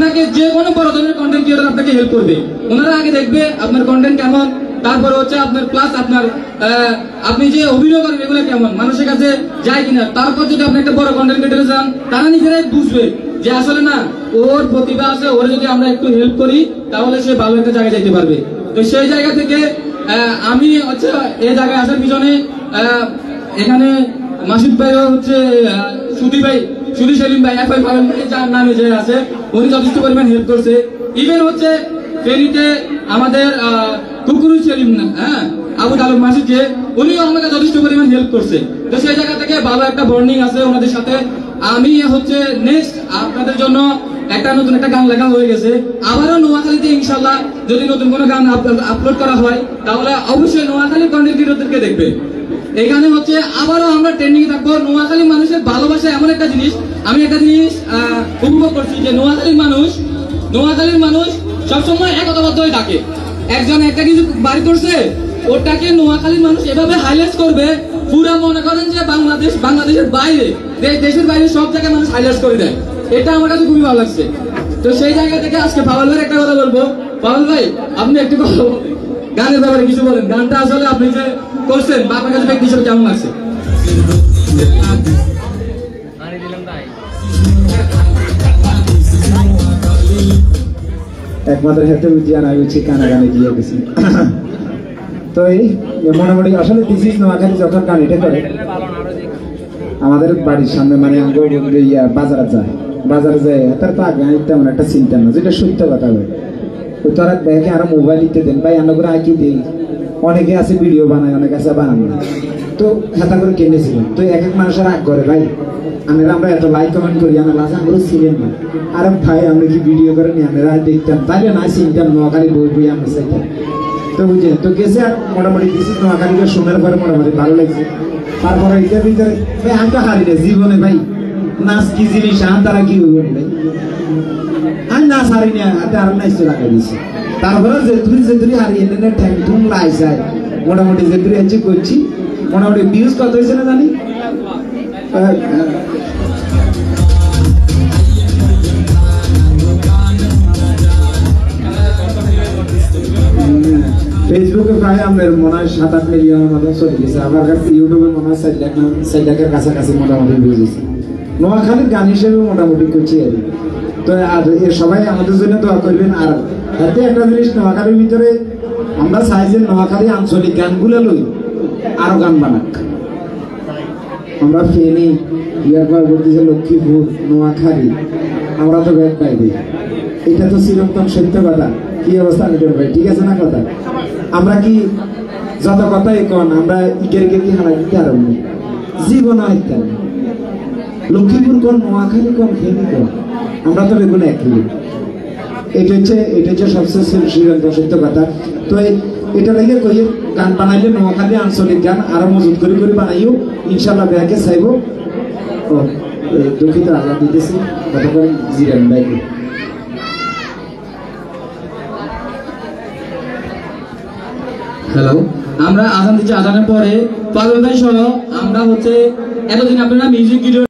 আপনাকে যে কোনো বড় ধরনের কন্টেন্ট ক্রিয়েটর আপনাকে হেল্প করবে। ওনারা আগে দেখবে আপনার কন্টেন্ট কেমন, তারপরে হচ্ছে আপনার প্লাস আপনার আপনি যে অভিনয় করেন এগুলো কেমন, মানুষের কাছে যায় কিনা। তারপর যদি আপনি একটা বড় কন্টেন্ট ক্রিয়েটর যান, তারা নিজেরাই বুঝবে যে আসলে না ওর প্রতিভা আছে, ওর যদি আমরা একটু হেল্প করি তাহলে সে ভালো একটা জায়গায় যেতে পারবে। তো সেই জায়গা থেকে আমি হচ্ছে এই জায়গায় আসার পিছনে এখানে মাসুদ ভাই হচ্ছে সুধী সেলিম ভাই, এফআই ফারুক ভাই যার নামে যে আছে, উনি যথেষ্ট পরিমাণ হেল্প করছে। ইভেন হচ্ছে ফেরিতে আমাদের কুকুরু সেলিম না আবু তালুক মাসুদ, যে উনিও আমাকে যথেষ্ট পরিমাণ হেল্প করছে। তো সেই জায়গা থেকে ভালো একটা বন্ডিং আছে ওনাদের সাথে। আমি হচ্ছে নেক্সট আপনাদের জন্য নতুন একটা গান লেখা হয়ে গেছে। আবারও নোয়াখালীতে ইনশাল্লাহ যদি নতুন কোনো গান আপলোড করা হয় তাহলে অবশ্যই নোয়াখালী কন্টেন্ট ক্রিয়েটরদেরকে দেখবে। এখানে হচ্ছে আবারও আমরা ট্রেন্ডিং থাকবো। নোয়াখালী মানুষের ভালোবাসা এমন একটা জিনিস, আমি একটা জিনিস উপভোগ করছি যে নোয়াখালীর মানুষ সবসময় একতাবদ্ধ হয়ে থাকে। একজন একটা কিছু বাড়ি করছে, ওটাকে নোয়াখালীর মানুষ এভাবে হাইলাইট করবে, পুরা মনে করেন যে বাংলাদেশের বাইরে, দেশের বাইরে সব জায়গায় মানুষ হাইলাইট করে দেয়। এটা আমার কাছে খুবই ভালো লাগছে। তো সেই জায়গা থেকে আজকে পাওয়াল ভাইয়ের একটা কথা বলবো। পাওয়াল ভাই, আপনি একটু কথা গানের ব্যাপারে কিছু বলেন। গানটা আসলে আপনি যে করছেন বা আপনার কাছে ব্যক্তি হিসেবে কেমন লাগছে? একমাত্র হেঁটে উঠিয়ে না হচ্ছে কানা গানে গিয়ে গেছি। তো এই মোটামুটি আসলে দিস ইজ নোয়াখালী যখন গান এটা করে আমাদের বাড়ির সামনে মানে বাজারে যায় তার তো আগে তেমন একটা চিন্তা না, যেটা সত্য কথা হয়। ওই তোরা দেখে আরো মোবাইল দিতে দেন ভাই, আমরা করে আঁকি দিই। অনেকে আছে ভিডিও বানায়, অনেকে আছে বানান না, তো খাতা করে কিনেছিলাম। তো এক এক মানুষের রাগ করে ভাই আমরা এত লাইক কমেন্ট করি, আমরা লাজ আমরা ছিলেন না। আর ভাই আমরা কি ভিডিও করে নিয়ে আমরা দেখতাম, তাই না চিনতাম নোয়াখালী বই আমরা চাইতাম। তো বুঝলেন, তো গেছে আর মোটামুটি দিছি নোয়াখালীকে শোনার পরে মোটামুটি ভালো লাগছে। তারপরে এটার ভিতরে ভাই আমি তো হারি না জীবনে ভাই, নাচ কি জিনিস তারা কি হইব ভাই, আমি নাচ হারি না হাতে আরো নাচ লাগাই দিছি। তারপরে যেতুরি হারিয়ে ট্যাং টুং লাই যায় মোটামুটি যেতুরি হচ্ছে করছি। মোটামুটি ভিউজ কত হয়েছে না জানি, ফেসবুকে প্রায় আমাদের মনে হয় 7-8 মিলিয়নের মতো চলে গেছে। আমার কাছে ইউটিউবে মনে হয় 4 লাখের কাছাকাছি মোটামুটি বুঝেছি। নোয়াখালীর গান হিসেবে মোটামুটি করছি আর। তো আর সবাই আমাদের জন্য দোয়া করবেন। আর এতে একটা জিনিস, নোয়াখালীর ভিতরে আমরা চাই যে নোয়াখালী আঞ্চলিক গানগুলো লই আরো গান বানাক। আমরা ফেনী, বলতেছে লক্ষ্মীপুর, নোয়াখালী, আমরা তো ব্যাগ পাইনি। এটা তো চিরন্তন সত্য কথা। কি অবস্থা ভাই, ঠিক আছে না কথা? আমরা কি যত কথাই কন আমরা ইকের কি হারা দিতে আরম্ভ জীবন হত্যা। লক্ষ্মীপুর কোন, নোয়াখালী কোন, ফেনী কোন, আমরা তো বেগুন একই। এটা হচ্ছে সবচেয়ে চিরন্তন সত্য কথা। তো এটা লেগে কই গান বানাইলে নোয়াখালী আঞ্চলিক গান আরো মজুত করে বানাইও ইনশাল্লাহ ব্যাগে চাইব। দুঃখিত আল্লাহ দিতেছি কতক্ষণ জিরান ব্যাগে। হ্যালো, আমরা আজান দিচ্ছি। আজানের পরে পাগল ভাই সহ আমরা হচ্ছে এতদিন আপনারা মিউজিক ভিডিও